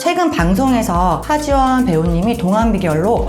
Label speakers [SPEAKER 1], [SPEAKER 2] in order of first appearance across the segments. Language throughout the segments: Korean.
[SPEAKER 1] 최근 방송에서 하지원 배우님이 동안 비결로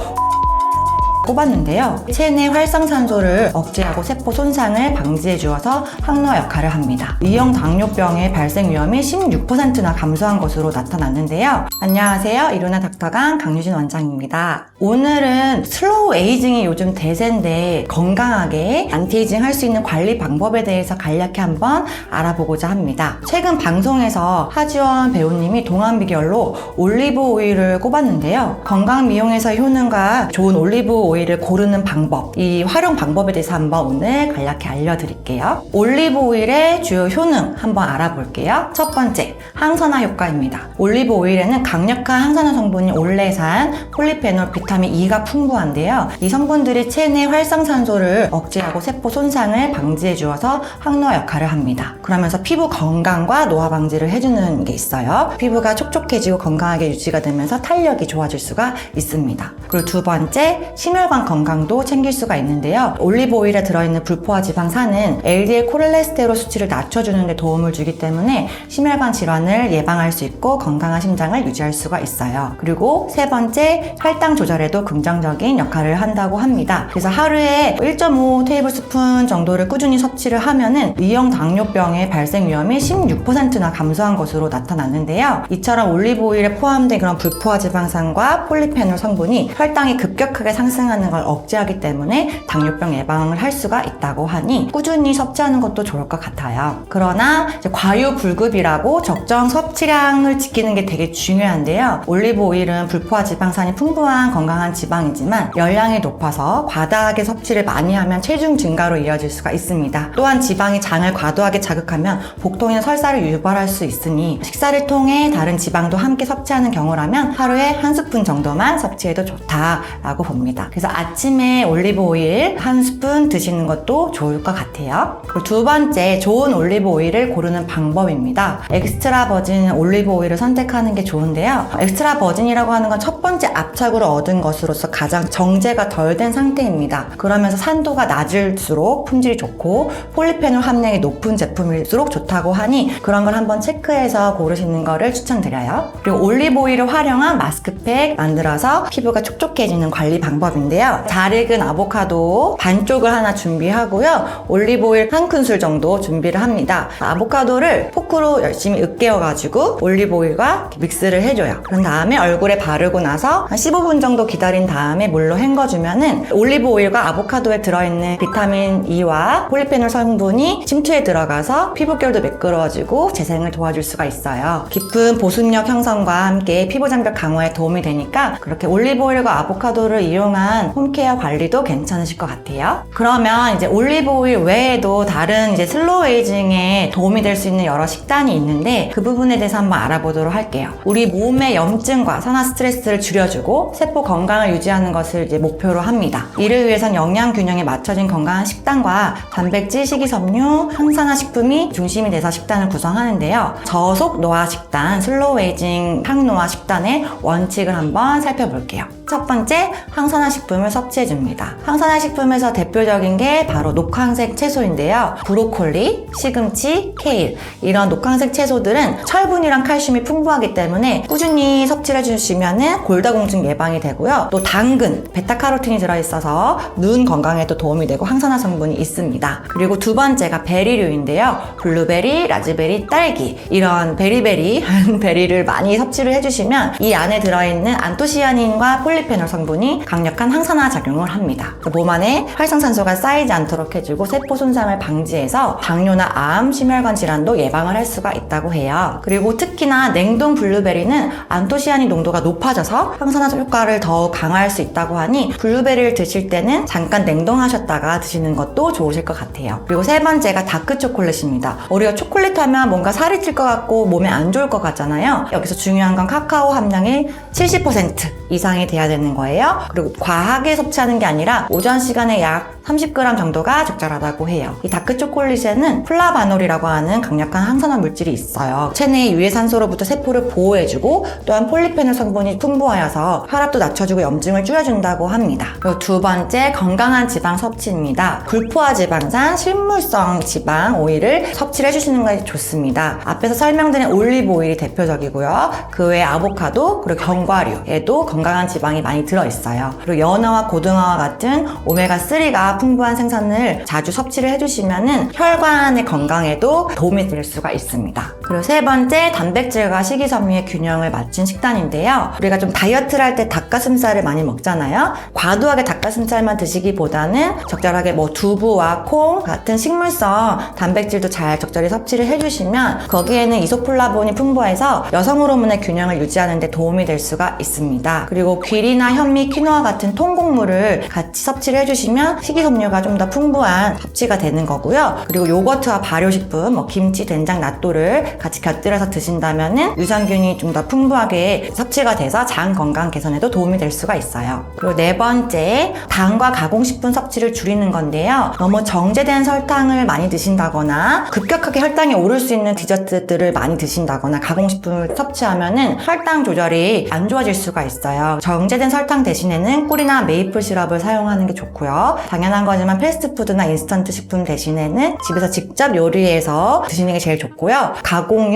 [SPEAKER 1] 꼽았는데요. 체내 활성산소를 억제하고 세포 손상을 방지해 주어서 항노화 역할을 합니다. B형 당뇨병의 발생 위험이 16%나 감소한 것으로 나타났는데요. 안녕하세요. 이루나 닥터강 강유진 원장입니다. 오늘은 슬로우 에이징이 요즘 대세인데 건강하게 안티에이징 할 수 있는 관리 방법에 대해서 간략히 한번 알아보고자 합니다. 최근 방송에서 하지원 배우님이 동안 비결로 올리브 오일을 꼽았는데요. 건강 미용에서 효능과 좋은 올리브 오일을 고르는 방법, 이 활용 방법에 대해서 한번 오늘 간략히 알려드릴게요. 올리브 오일의 주요 효능 한번 알아볼게요. 첫 번째, 항산화 효과입니다. 올리브 오일에는 강력한 항산화 성분인 올레산, 폴리페놀, 비타민 E가 풍부한데요. 이 성분들이 체내 활성산소를 억제하고 세포 손상을 방지해 주어서 항노화 역할을 합니다. 그러면서 피부 건강과 노화 방지를 해주는 게 있어요. 피부가 촉촉해지고 건강하게 유지가 되면서 탄력이 좋아질 수가 있습니다. 그리고 두 번째, 심혈관 건강도 챙길 수가 있는데요. 올리브 오일에 들어있는 불포화 지방산은 LDL 콜레스테롤 수치를 낮춰주는 데 도움을 주기 때문에 심혈관 질환을 예방할 수 있고 건강한 심장을 유지할 수가 있어요. 그리고 세 번째, 혈당 조절에도 긍정적인 역할을 한다고 합니다. 그래서 하루에 1.5 테이블스푼 정도를 꾸준히 섭취를 하면은 B형 당뇨병의 발생 위험이 16%나 감소한 것으로 나타났는데요. 이처럼 올리브 오일에 포함된 그런 불포화 지방산과 폴리페놀 성분이 혈당이 급격하게 상승하는 걸 억제하기 때문에 당뇨병 예방을 할 수가 있다고 하니 꾸준히 섭취하는 것도 좋을 것 같아요. 그러나 이제 과유불급이라고 적정 섭취량을 지키는 게 되게 중요한데요. 올리브 오일은 불포화 지방산이 풍부한 건강한 지방이지만 열량이 높아서 과다하게 섭취를 많이 하면 체중 증가로 이어질 수가 있습니다. 또한 지방이 장을 과도하게 자극하면 복통이나 설사를 유발할 수 있으니 식사를 통해 다른 지방도 함께 섭취하는 경우라면 하루에 한 스푼 정도만 섭취해도 좋다라고 봅니다. 그래서 아침에 올리브 오일 한 스푼 드시는 것도 좋을 것 같아요. 그리고 두 번째, 좋은 올리브 오일을 고르는 방법입니다. 엑스트라 버진 올리브 오일을 선택하는 게 좋은데요. 엑스트라 버진이라고 하는 건 첫 번째 압착으로 얻은 것으로서 가장 정제가 덜 된 상태입니다. 그러면서 산도가 낮을수록 품질이 좋고 폴리페놀 함량이 높은 제품일수록 좋다고 하니 그런 걸 한번 체크해서 고르시는 거를 추천드려요. 그리고 올리브 오일을 활용한 마스크팩 만들어서 피부가 촉촉해지는 관리 방법인데요. 잘 익은 아보카도 반쪽을 하나 준비하고요. 올리브 오일 한 큰술 정도 준비를 합니다. 아보카도를 포크로 열심히 으깨어가지고 올리브 오일과 믹스를 해줘요. 그런 다음에 얼굴에 바르고 나서 한 15분 정도 기다린 다음에 물로 헹궈주면은 올리브 오일과 아보카도에 들어있는 비타민 E와 폴리페놀 성분이 침투에 들어가서 피부결도 매끄러워지고 재생을 도와줄 수가 있어요. 깊은 보습력 형성과 함께 피부 장벽 강화에 도움이 되니까 그렇게 올리브 오일과 아보카도를 이용한 홈케어 관리도 괜찮으실 것 같아요. 그러면 이제 올리브 오일 외에도 다른 이제 슬로우 에이징에 도움이 될 수 있는 여러 식단이 있는데 그 부분에 대해서 한번 알아보도록 할게요. 우리 몸의 염증과 산화 스트레스를 줄여주고 세포 건강을 유지하는 것을 이제 목표로 합니다. 이를 위해선 영양 균형에 맞춰진 건강한 식단과 단백질, 식이섬유, 항산화 식품이 중심이 돼서 식단을 구성하는데요. 저속 노화 식단, 슬로우 에이징 항노화 식단의 원칙을 한번 살펴볼게요. 첫 번째, 항산화 식품을 섭취해줍니다. 항산화 식품에서 대표적인 게 바로 녹황색 채소인데요. 브로콜리, 시금치, 케일 이런 녹황색 채소들은 철분이랑 칼슘이 풍부하기 때문에 꾸준히 섭취를 해주시면 골다공증 예방이 되고요. 또 당근, 베타카로틴이 들어있어서 눈 건강에도 도움이 되고 항산화 성분이 있습니다. 그리고 두 번째가 베리류인데요. 블루베리, 라즈베리, 딸기 이런 베리베리한 베리를 많이 섭취를 해주시면 이 안에 들어있는 안토시아닌과 폴리페놀 성분이 강력한 항산화 작용을 합니다. 몸 안에 활성산소가 쌓이지 않도록 해주고 세포 손상을 방지해서 당뇨나 암, 심혈관 질환도 예방을 할 수가 있다고 해요. 그리고 특히나 냉동 블루베리는 안토시아닌 농도가 높아져서 항산화 효과를 더욱 강화할 수 있다고 하니 블루베리를 드실 때는 잠깐 냉동하셨다가 드시는 것도 좋으실 것 같아요. 그리고 세 번째가 다크 초콜릿입니다. 우리가 초콜릿 하면 뭔가 살이 찔 것 같고 몸에 안 좋을 것 같잖아요. 여기서 중요한 건 카카오 함량이 70% 이상이 돼야 되는 거예요. 그리고 과한 과하게 섭취하는 게 아니라 오전 시간에 약 30g 정도가 적절하다고 해요. 이 다크 초콜릿에는 플라바놀이라고 하는 강력한 항산화 물질이 있어요. 체내의 유해산소로부터 세포를 보호해주고 또한 폴리페놀 성분이 풍부하여서 혈압도 낮춰주고 염증을 줄여준다고 합니다. 그리고 두 번째, 건강한 지방 섭취입니다. 불포화 지방산, 식물성 지방 오일을 섭취를 해주시는 것이 좋습니다. 앞에서 설명드린 올리브 오일이 대표적이고요. 그 외에 아보카도 그리고 견과류에도 건강한 지방이 많이 들어있어요. 그리고 연어와 고등어와 같은 오메가3가 풍부한 생선을 자주 섭취를 해주시면은 혈관의 건강에도 도움이 될 수가 있습니다. 그리고 세 번째, 단백질과 식이섬유의 균형을 맞춘 식단인데요. 우리가 좀 다이어트를 할 때 닭가슴살을 많이 먹잖아요. 과도하게 닭가슴살만 드시기보다는 적절하게 뭐 두부와 콩 같은 식물성 단백질도 잘 적절히 섭취를 해주시면 거기에는 이소플라본이 풍부해서 여성 호르몬의 균형을 유지하는 데 도움이 될 수가 있습니다. 그리고 귀리나 현미, 키노아 같은 통곡물을 같이 섭취를 해주시면 식이섬유가 좀 더 풍부한 섭취가 되는 거고요. 그리고 요거트와 발효식품, 뭐 김치, 된장, 낫또를 같이 곁들여서 드신다면은 유산균이 좀 더 풍부하게 섭취가 돼서 장 건강 개선에도 도움이 될 수가 있어요. 그리고 네 번째, 당과 가공식품 섭취를 줄이는 건데요. 너무 정제된 설탕을 많이 드신다거나 급격하게 혈당이 오를 수 있는 디저트들을 많이 드신다거나 가공식품을 섭취하면은 혈당 조절이 안 좋아질 수가 있어요. 정제된 설탕 대신에는 꿀이나 메이플 시럽을 사용하는 게 좋고요. 당연한 거지만 패스트푸드나 인스턴트 식품 대신에는 집에서 직접 요리해서 드시는 게 제일 좋고요.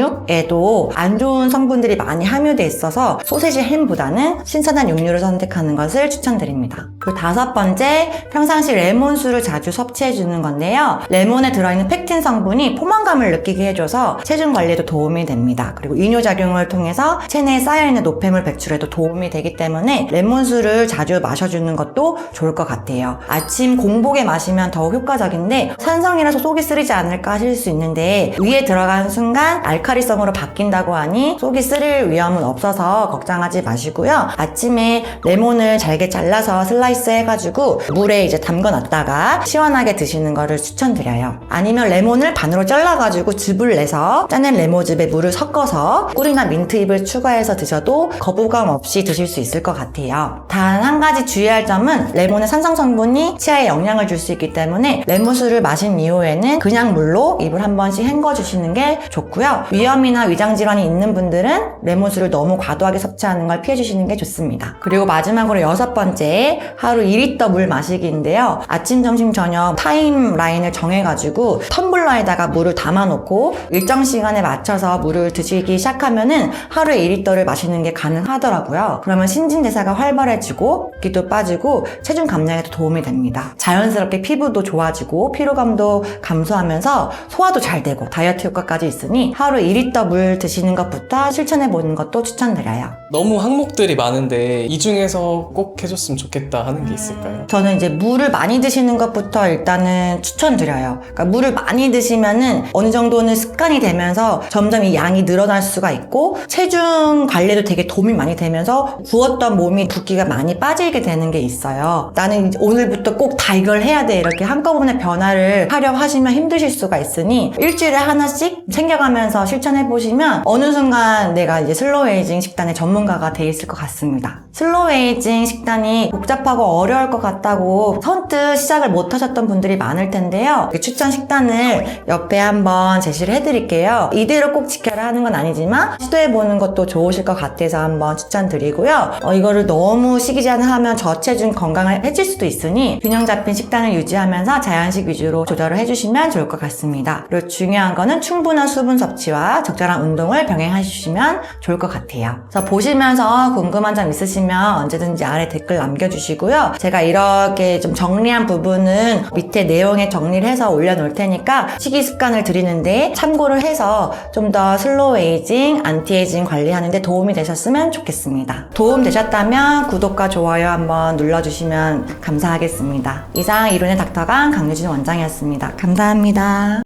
[SPEAKER 1] 가공육에도 안 좋은 성분들이 많이 함유돼 있어서 소세지, 햄보다는 신선한 육류를 선택하는 것을 추천드립니다. 그리고 다섯 번째, 평상시 레몬수를 자주 섭취해 주는 건데요. 레몬에 들어있는 펙틴 성분이 포만감을 느끼게 해줘서 체중 관리에도 도움이 됩니다. 그리고 이뇨작용을 통해서 체내에 쌓여있는 노폐물 배출에도 도움이 되기 때문에 레몬수를 자주 마셔주는 것도 좋을 것 같아요. 아침 공복에 마시면 더욱 효과적인데 산성이라서 속이 쓰리지 않을까 하실 수 있는데 위에 들어가는 순간 알카리성으로 바뀐다고 하니 속이 쓰릴 위험은 없어서 걱정하지 마시고요. 아침에 레몬을 잘게 잘라서 슬라이스 해가지고 물에 이제 담궈놨다가 시원하게 드시는 거를 추천드려요. 아니면 레몬을 반으로 잘라가지고 즙을 내서 짜낸 레몬즙에 물을 섞어서 꿀이나 민트잎을 추가해서 드셔도 거부감 없이 드실 수 있을 것 같아요. 단 한 가지 주의할 점은 레몬의 산성 성분이 치아에 영향을 줄 수 있기 때문에 레몬수를 마신 이후에는 그냥 물로 입을 한 번씩 헹궈주시는 게 좋고요. 위염이나 위장질환이 있는 분들은 레몬수를 너무 과도하게 섭취하는 걸 피해주시는 게 좋습니다. 그리고 마지막으로 여섯 번째, 하루 2리터 물 마시기인데요. 아침, 점심, 저녁 타임라인을 정해가지고 텀블러에다가 물을 담아놓고 일정 시간에 맞춰서 물을 드시기 시작하면은 하루에 2리터를 마시는 게 가능하더라고요. 그러면 신진대사가 활발해지고 붓기도 빠지고 체중 감량에도 도움이 됩니다. 자연스럽게 피부도 좋아지고 피로감도 감소하면서 소화도 잘 되고 다이어트 효과까지 있으니 하루 2리터 물 드시는 것부터 실천해보는 것도 추천드려요.
[SPEAKER 2] 너무 항목들이 많은데 이 중에서 꼭 해줬으면 좋겠다 하는 게 있을까요?
[SPEAKER 1] 저는 이제 물을 많이 드시는 것부터 일단은 추천드려요. 그러니까 물을 많이 드시면은 어느 정도는 습관이 되면서 점점 이 양이 늘어날 수가 있고 체중 관리에도 되게 도움이 많이 되면서 부었던 몸이 붓기가 많이 빠지게 되는 게 있어요. 나는 오늘부터 꼭 다 이걸 해야 돼 이렇게 한꺼번에 변화를 하려 하시면 힘드실 수가 있으니 일주일에 하나씩 챙겨가면서 실천해보시면 어느 순간 내가 이제 슬로우 에이징 식단의 전문가가 돼 있을 것 같습니다. 슬로우 에이징 식단이 복잡하고 어려울 것 같다고 선뜻 시작을 못 하셨던 분들이 많을 텐데요. 추천 식단을 옆에 한번 제시를 해드릴게요. 이대로 꼭 지켜라 하는 건 아니지만 시도해보는 것도 좋으실 것 같아서 한번 추천드리고요. 이거를 너무 시기전하면 저체중 건강을 해칠 수도 있으니 균형 잡힌 식단을 유지하면서 자연식 위주로 조절을 해주시면 좋을 것 같습니다. 그리고 중요한 거는 충분한 수분 섭취와 적절한 운동을 병행해주시면 좋을 것 같아요. 그래서 보시면서 궁금한 점 있으시면 언제든지 아래 댓글 남겨주시고요. 제가 이렇게 좀 정리한 부분은 밑에 내용에 정리를 해서 올려놓을 테니까 식이 습관을 들이는데 참고를 해서 좀 더 슬로우 에이징, 안티에이징 관리하는 데 도움이 되셨으면 좋겠습니다. 도움 되셨다면 구독과 좋아요 한번 눌러주시면 감사하겠습니다. 이상 이론의 닥터강 강유진 원장이었습니다. 감사합니다.